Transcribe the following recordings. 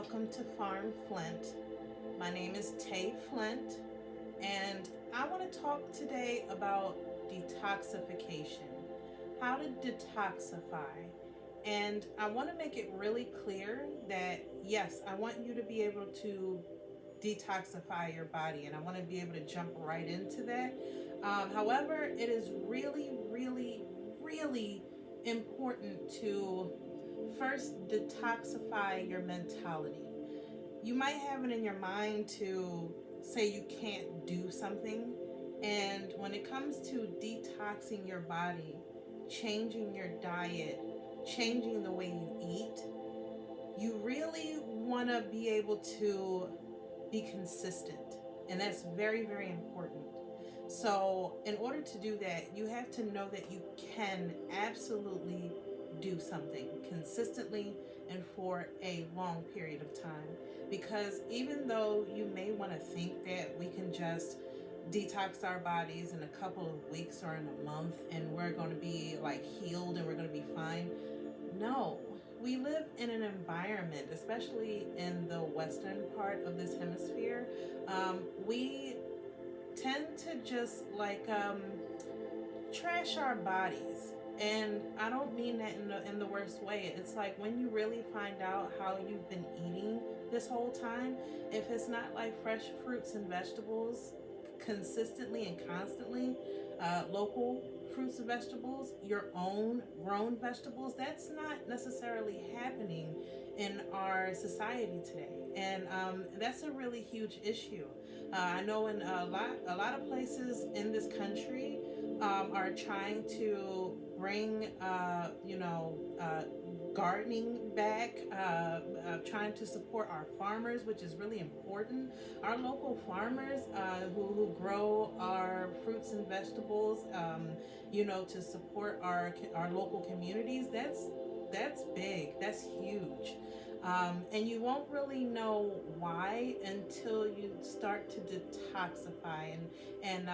welcome to Farm Flint. My name is Tay Flint, and I want to talk today about detoxification, how to detoxify. And I want to make it really clear that yes, I want you to be able to detoxify your body, and I want to be able to jump right into that. However, it is really, really, really important to first detoxify your mentality. You might have it in your mind to say you can't do something, and when it comes to detoxing your body, changing your diet, changing the way you eat, you really want to be able to be consistent, and that's very, very important. So in order to do that, you have to know that you can absolutely do something consistently and for a long period of time. Because even though you may want to think that we can just detox our bodies in a couple of weeks or in a month and we're going to be like healed and we're going to be fine, no. We live in an environment, especially in the western part of this hemisphere, we tend to just trash our bodies. And I don't mean that in the worst way. It's like when you really find out how you've been eating this whole time, if it's not like fresh fruits and vegetables consistently and constantly, local fruits and vegetables, your own grown vegetables, that's not necessarily happening in our society today. And that's a really huge issue. I know in a lot of places in this country are trying to bring gardening back, trying to support our farmers, which is really important. Our local farmers who grow our fruits and vegetables, to support our local communities. That's big. That's huge. And you won't really know why until you start to detoxify, and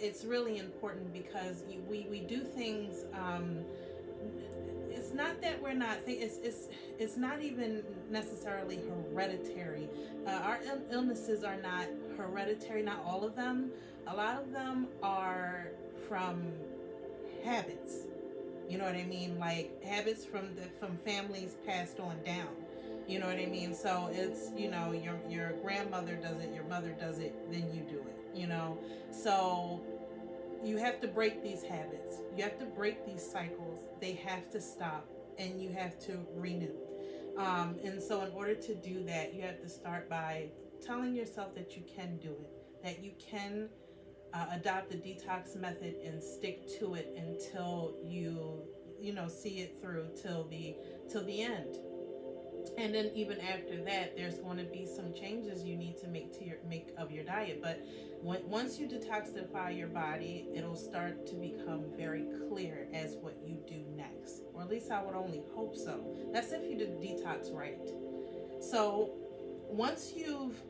it's really important because we do things. It's not that we're not. It's not even necessarily hereditary. Our illnesses are not hereditary. Not all of them. A lot of them are from habits. You know what I mean? Like habits from families passed on down. You know what I mean? So it's, your grandmother does it, your mother does it, then you do it, So you have to break these habits. You have to break these cycles. They have to stop, and you have to renew. And so in order to do that, you have to start by telling yourself that you can do it, that you can adopt the detox method and stick to it until you see it through till the end. And then even after that, there's going to be some changes you need to make of your diet. But once you detoxify your body, it'll start to become very clear as what you do next, or at least I would only hope so. That's if you did detox right. So once you've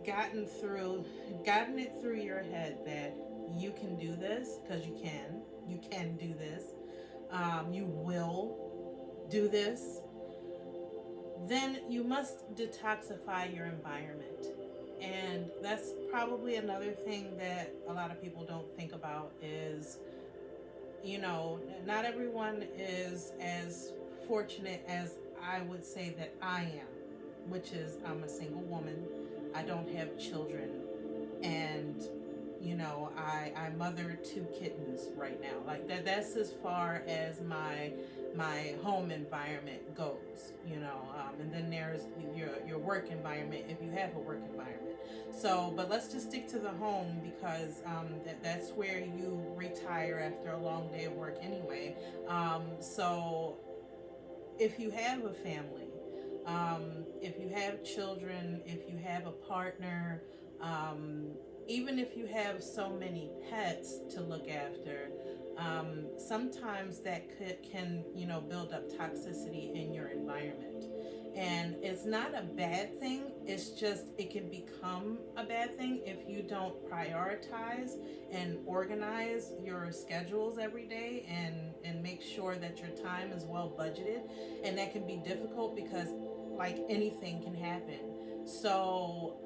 gotten it through your head that you can do this, because you can do this, you will do this, then you must detoxify your environment. And that's probably another thing that a lot of people don't think about is, not everyone is as fortunate as I would say that I am, which is I'm a single woman. I don't have children, and I mother 2 kittens right now. Like that's as far as my home environment goes, and then there's your work environment if you have a work environment. So, but let's just stick to the home because that's where you retire after a long day of work anyway. So if you have a family, if you have children, if you have a partner, even if you have so many pets to look after, sometimes that can build up toxicity in your environment. And it's not a bad thing, it's just it can become a bad thing if you don't prioritize and organize your schedules every day and make sure that your time is well budgeted. And that can be difficult because like anything can happen. So,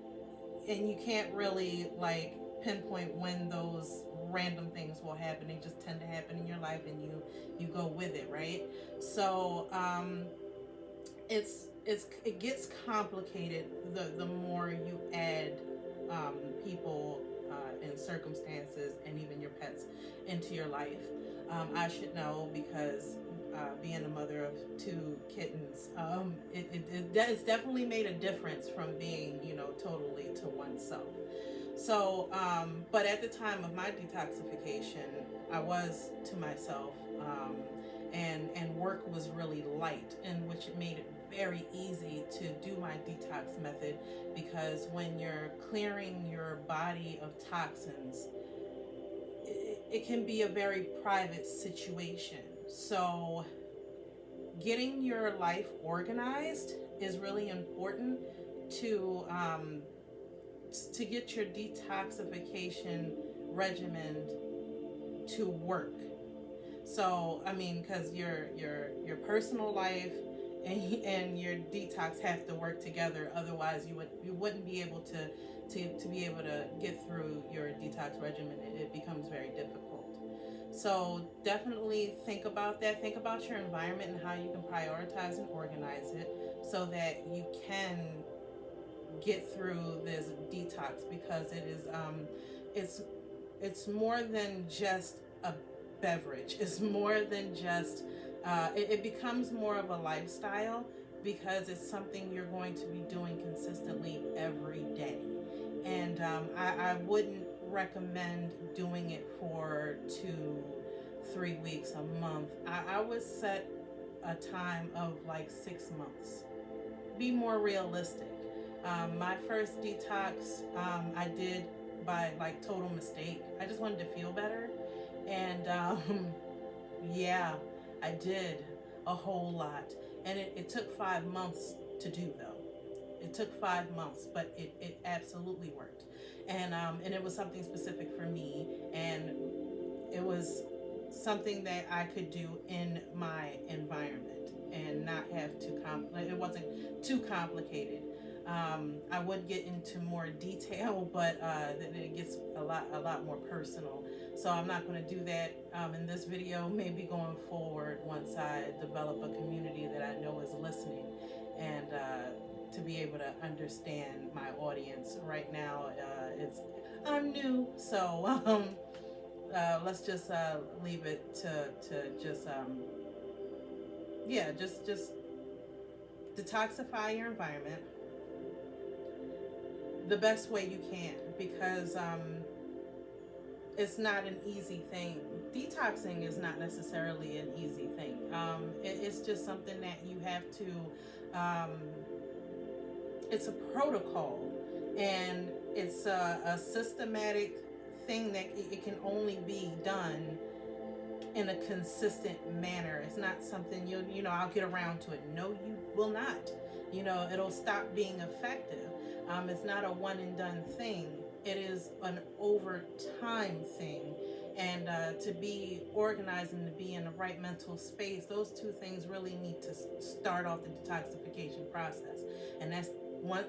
and you can't really like pinpoint when those random things will happen. They just tend to happen in your life, and you go with it, right? So it gets complicated the more you add people and circumstances and even your pets into your life. I should know because being a mother of 2 kittens, it's definitely made a difference from being, totally to oneself. So, but at the time of my detoxification, I was to myself, and work was really light, in which it made it very easy to do my detox method, because when you're clearing your body of toxins, it can be a very private situation. So getting your life organized is really important to get your detoxification regimen to work. So I mean, because your personal life and your detox have to work together. Otherwise, you wouldn't be able to be able to get through your detox regimen. It becomes very difficult. So definitely think about that. Think about your environment and how you can prioritize and organize it so that you can get through this detox, because it is it's more than just a beverage. It's more than just it becomes more of a lifestyle, because it's something you're going to be doing consistently every day. And I wouldn't recommend doing it for 2-3 weeks, a month. I would set a time of like 6 months. Be more realistic. My first detox I did by like total mistake. I just wanted to feel better, and yeah, I did a whole lot, and it took 5 months to do, though. It took 5 months, but it absolutely worked, and it was something specific for me, and it was something that I could do in my environment and not have it wasn't too complicated. I would get into more detail, but it gets a lot more personal. So I'm not going to do that in this video. Maybe going forward, once I develop a community that I know is listening, and to be able to understand my audience. Right now, I'm new, so let's just leave it to just just detoxify your environment the best way you can, because it's not an easy thing. Detoxing is not necessarily an easy thing. It's just something that you have to, it's a protocol, and it's a systematic thing that it can only be done in a consistent manner. It's not something I'll get around to it. No, you will not. It'll stop being effective. It's not a one and done thing. It is an over time thing. And to be organized and to be in the right mental space, those two things really need to start off the detoxification process. And that's one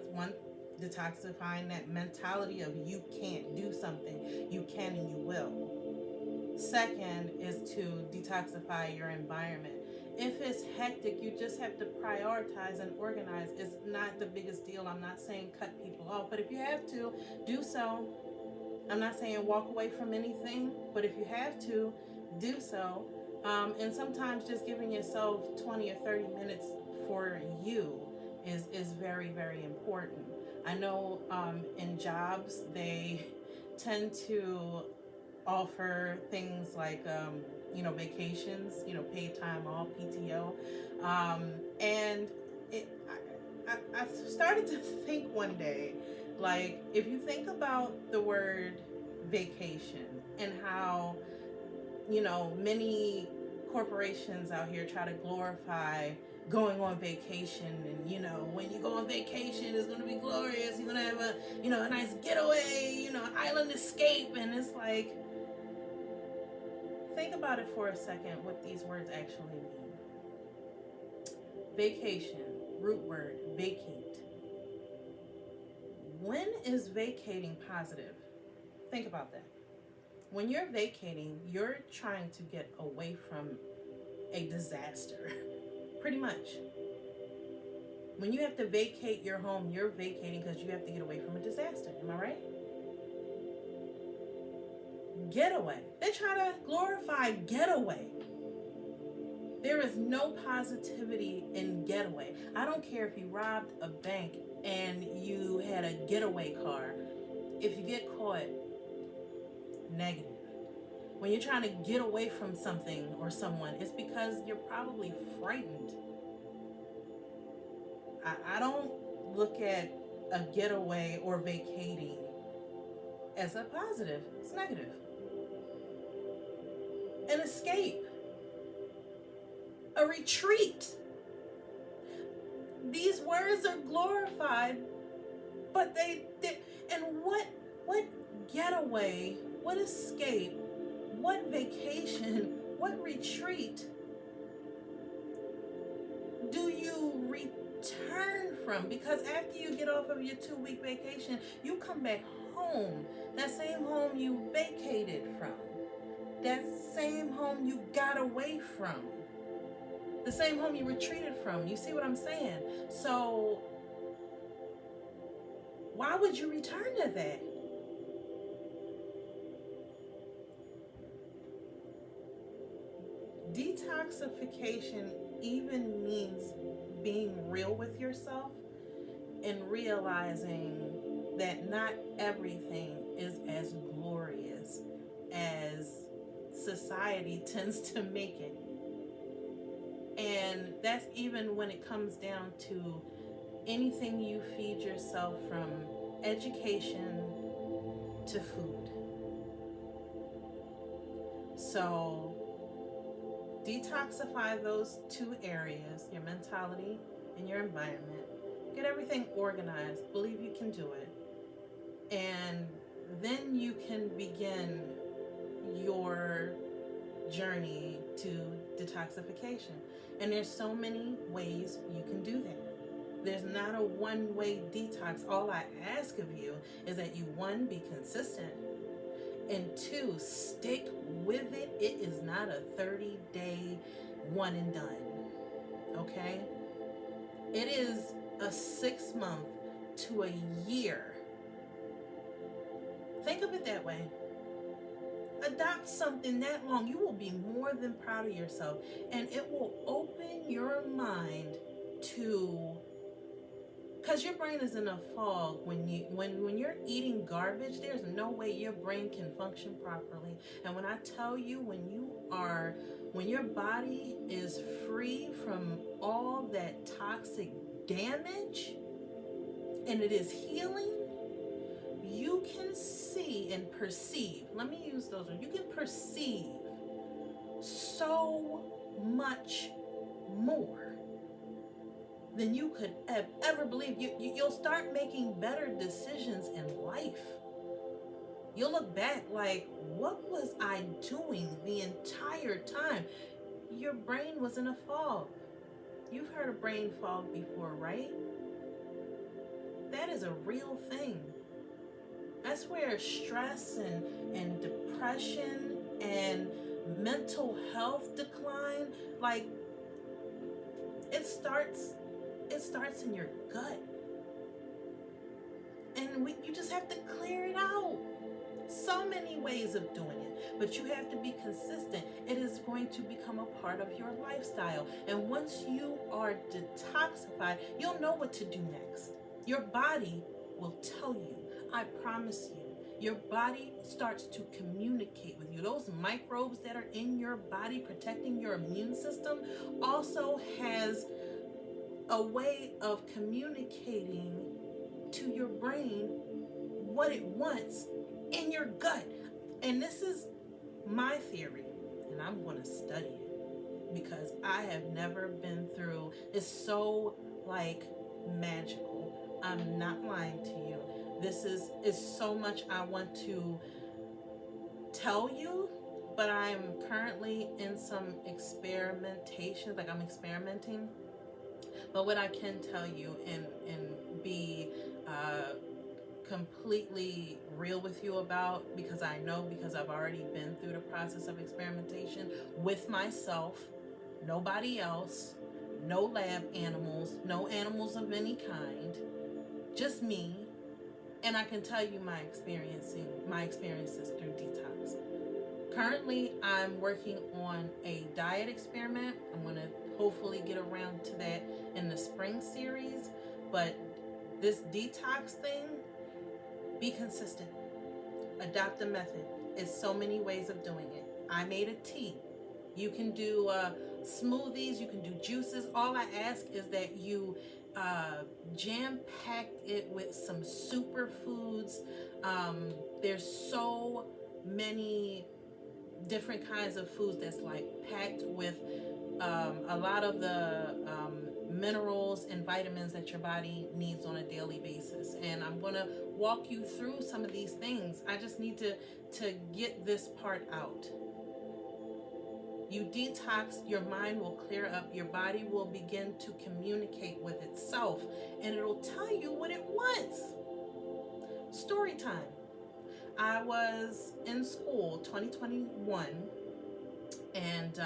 detoxifying that mentality of you can't do something. You can and you will. Second is to detoxify your environment. If it's hectic, you just have to prioritize and organize. It's not the biggest deal. I'm not saying cut people off, but if you have to, do so. I'm not saying walk away from anything, but if you have to, do so. And sometimes just giving yourself 20 or 30 minutes for you is very, very important. I know in jobs, they tend to offer things like vacations, paid time off, PTO, and I started to think one day, like, if you think about the word vacation and how many corporations out here try to glorify going on vacation, and when you go on vacation, it's going to be glorious, you're going to have a nice getaway, an island escape, and it's like, think about it for a second, what these words actually mean. Vacation. root word, vacate. When is vacating positive? Think about that. When you're vacating, you're trying to get away from a disaster, pretty much. When you have to vacate your home, you're vacating because you have to get away from a disaster. Am I right? Getaway. They try to glorify getaway. There is no positivity in getaway. I don't care if you robbed a bank and you had a getaway car. If you get caught, negative. When you're trying to get away from something or someone, it's because you're probably frightened. I don't look at a getaway or vacating as a positive. It's negative. An escape. A retreat. These words are glorified, but they and what getaway, what escape, what vacation, what retreat do you return from? Because after you get off of your 2-week vacation, you come back home. That same home you vacated from. That same home you got away from. The same home you retreated from. You see what I'm saying? So why would you return to that? Detoxification even means being real with yourself and realizing that not everything is as glorious as society tends to make it. And that's even when it comes down to anything you feed yourself, from education to food. So detoxify those 2 areas, your mentality and your environment. Get everything organized. Believe you can do it. And then you can begin your journey to detoxification. And there's so many ways you can do that. There's not a one-way detox. All I ask of you is that you, 1, be consistent, and 2, stick with it. It is not a 30-day one and done. Okay? It is a 6-month to a year. Think of it that way. Adopt something that long. You will be more than proud of yourself, and it will open your mind to, because your brain is in a fog when you're eating garbage. There's no way your brain can function properly. And when I tell you, when your body is free from all that toxic damage and it is healing, you can see and perceive. Let me use those words. You can perceive so much more than you could ever believe. You'll start making better decisions in life. You'll look back like, what was I doing the entire time? Your brain was in a fog. You've heard of brain fog before, right? That is a real thing. That's where stress and depression and mental health decline, like, it starts in your gut. And you just have to clear it out. So many ways of doing it, but you have to be consistent. It is going to become a part of your lifestyle. And once you are detoxified, you'll know what to do next. Your body will tell you. I promise you. Your body starts to communicate with you. Those microbes that are in your body protecting your immune system also has a way of communicating to your brain what it wants in your gut. And this is my theory, and I'm going to study it because I have never been through. It's so like magical. I'm not lying to you. This is so much I want to tell you, but I'm currently in some experimentation, like I'm experimenting. But what I can tell you and be completely real with you about, because I know, because I've already been through the process of experimentation with myself, nobody else, no lab animals, no animals of any kind, just me. And I can tell you my experiences through detox. Currently, I'm working on a diet experiment. I'm going to hopefully get around to that in the spring series. But this detox thing, be consistent. Adopt a method. It's so many ways of doing it. I made a tea. You can do smoothies. You can do juices. All I ask is that you jam-pack it with some superfoods. There's so many different kinds of foods that's like packed with a lot of the minerals and vitamins that your body needs on a daily basis. And I'm going to walk you through some of these things. I just need to get this part out. You detox, your mind will clear up, your body will begin to communicate with itself, and it'll tell you what it wants. Story time. I was in school 2021, and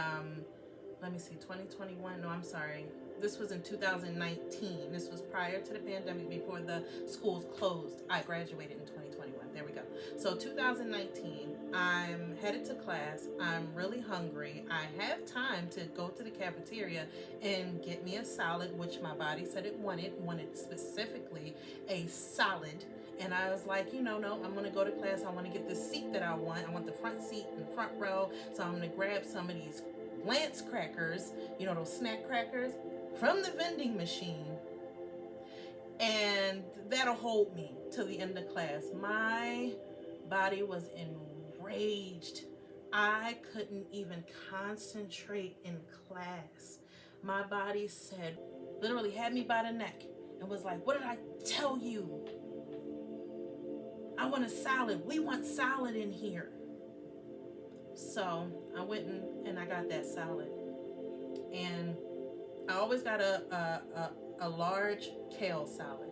let me see, 2021, no, I'm sorry. This was in 2019. This was prior to the pandemic, before the schools closed. I graduated in 2021. There we go. So 2019, I'm headed to class. I'm really hungry. I have time to go to the cafeteria and get me a salad, which my body said it wanted specifically a salad. And I was like, no, I'm going to go to class. I want to get the seat that I want. I want the front seat in the front row. So I'm going to grab some of these Lance crackers, those snack crackers, from the vending machine. And that'll hold me till the end of class. My body was enraged. I couldn't even concentrate in class. My body said, literally had me by the neck and was like, what did I tell you? I want a salad. We want salad in here. So I went and I got that salad. And I always got a large kale salad,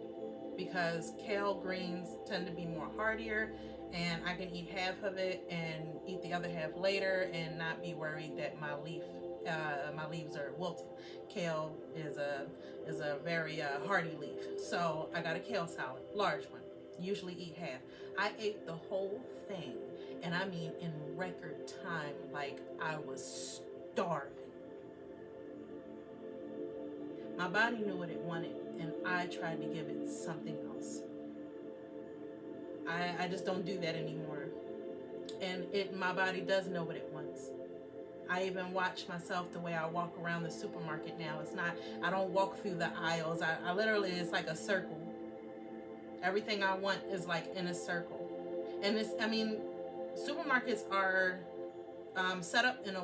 because kale greens tend to be more heartier, and I can eat half of it and eat the other half later and not be worried that my leaves are wilting. Kale is a very hearty leaf. So I got a kale salad, large one. Usually eat half. I ate the whole thing, and I mean in record time, like I was starving. My body knew what it wanted, and I tried to give it something else. I just don't do that anymore. And my body does know what it wants. I even watch myself the way I walk around the supermarket now. I don't walk through the aisles. I literally, it's like a circle. Everything I want is like in a circle. And supermarkets are set up in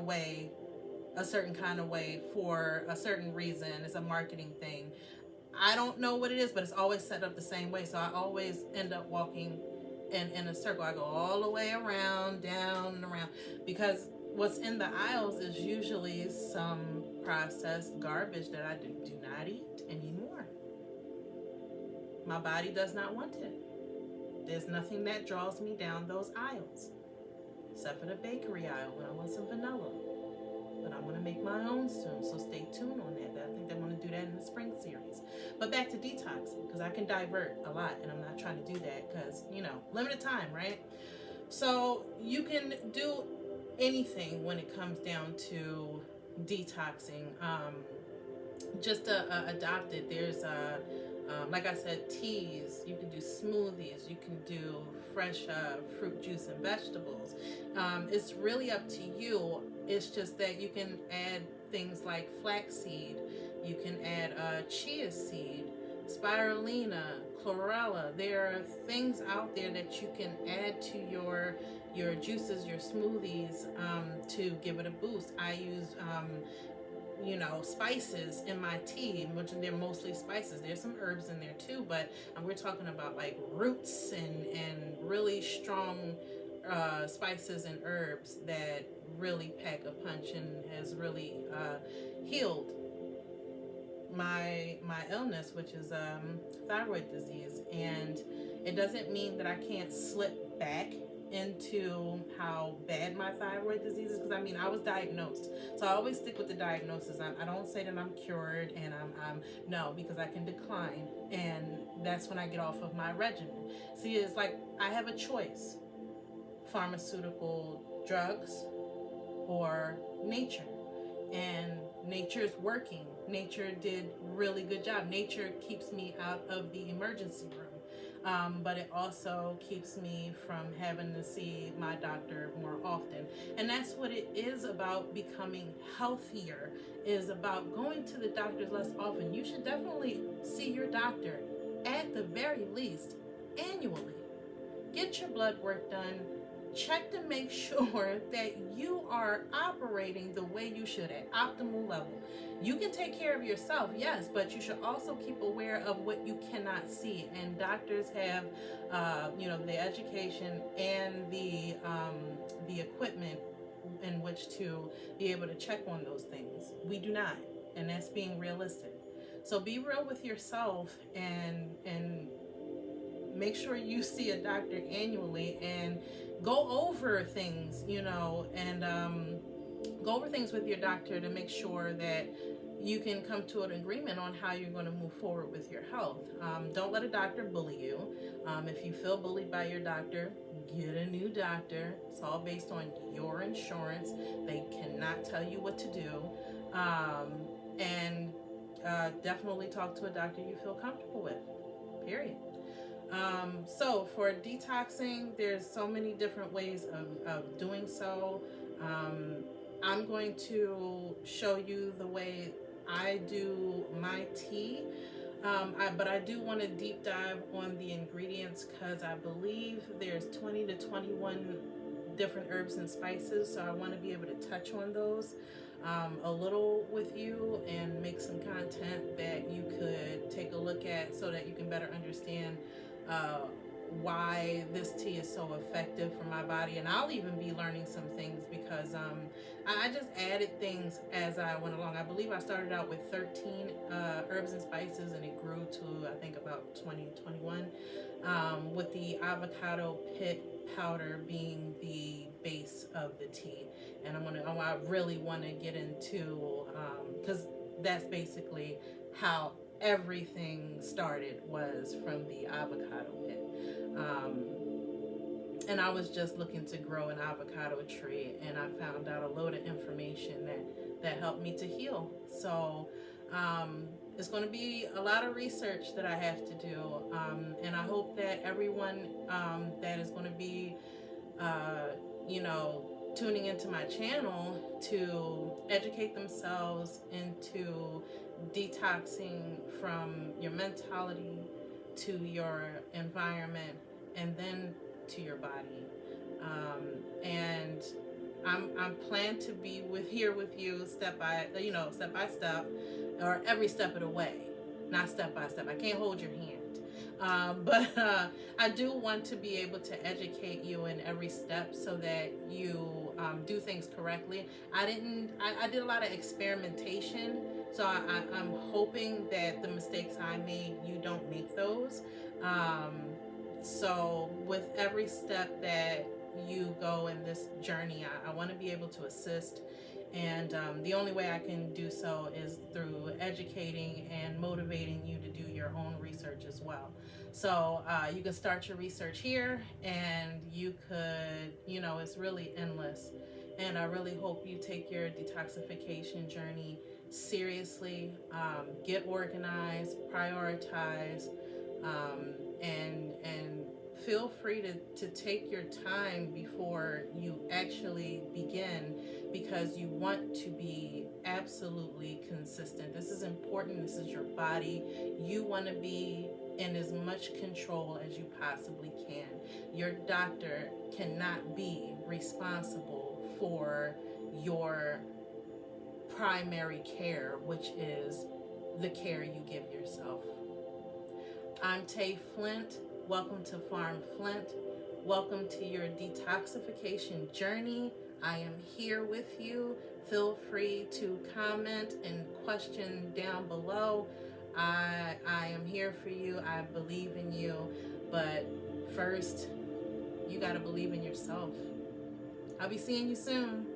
a certain kind of way for a certain reason. It's a marketing thing. I don't know what it is, but it's always set up the same way. So I always end up walking in a circle. I go all the way around, down and around, because what's in the aisles is usually some processed garbage that I do not eat anymore. My body does not want it. There's nothing that draws me down those aisles, except for the bakery aisle when I want some vanilla. But I'm going to make my own soon, so stay tuned on that. I think they want to do that in the spring series. But back to detoxing, because I can divert a lot, and I'm not trying to do that because, limited time, right? So you can do anything when it comes down to detoxing. Just adopt it. There's like I said, teas. You can do smoothies. You can do fresh fruit juice and vegetables. It's really up to you. It's just that you can add things like flaxseed. You can add chia seed, spirulina, chlorella. There are things out there that you can add to your juices, your smoothies, to give it a boost. I use spices in my tea, which they're mostly spices. There's some herbs in there too, but we're talking about like roots and really strong spices and herbs that really pack a punch and has really healed my illness, which is thyroid disease, and it doesn't mean that I can't slip back into how bad my thyroid disease is, because I mean I was diagnosed, so I always stick with the diagnosis. I don't say that I'm cured, and I'm no, because I can decline, and that's when I get off of my regimen. See, it's like I have a choice: pharmaceutical drugs or nature, and nature's working. Nature did really good job. Nature keeps me out of the emergency room, but it also keeps me from having to see my doctor more often. And that's what it is about becoming healthier, is about going to the doctors less often. You should definitely see your doctor at the very least annually. Get your blood work done. Check to make sure that you are operating the way you should at optimal level. You can take care of yourself, yes, but you should also keep aware of what you cannot see. And doctors have, the education and the equipment in which to be able to check on those things. We do not, and that's being realistic. So be real with yourself, and make sure you see a doctor annually, and go over things, and go over things with your doctor to make sure that you can come to an agreement on how you're going to move forward with your health. Don't let a doctor bully you. If you feel bullied by your doctor, get a new doctor. It's all based on your insurance. They cannot tell you what to do. And definitely talk to a doctor you feel comfortable with, period. So for detoxing, there's so many different ways of doing so. I'm going to show you the way I do my tea, but I do want to deep dive on the ingredients, because I believe there's 20 to 21 different herbs and spices, so I want to be able to touch on those a little with you, and make some content that you could take a look at, so that you can better understand why this tea is so effective for my body. And I'll even be learning some things, because I just added things as I went along. I believe I started out with 13 herbs and spices, and it grew to, I think, about 20, 21, with the avocado pit powder being the base of the tea. And I really want to get into, because that's basically how everything started, was from the avocado pit. And I was just looking to grow an avocado tree, and I found out a load of information that helped me to heal. So it's going to be a lot of research that I have to do, and I hope that everyone that is going to be tuning into my channel to educate themselves into detoxing from your mentality to your environment, and then to your body. And I'm planned to be here with you step by step, or every step of the way, not step by step. I can't hold your hand. But I do want to be able to educate you in every step, so that you do things correctly. I did a lot of experimentation, so I'm hoping that the mistakes I made, you don't make those. So with every step that you go in this journey, I want to be able to assist. And the only way I can do so is through educating and motivating you to do your own research as well. So you can start your research here, and you could, it's really endless. And I really hope you take your detoxification journey seriously. Get organized, prioritize, and feel free to take your time before you actually begin, because you want to be absolutely consistent. This is important. This is your body. You want to be in as much control as you possibly can. Your doctor cannot be responsible for your primary care, which is the care you give yourself. I'm Tay Flint. Welcome to Farm Flint. Welcome to your detoxification journey. I am here with you. Feel free to comment and question down below. I am here for you. I believe in you. But first, you got to believe in yourself. I'll be seeing you soon.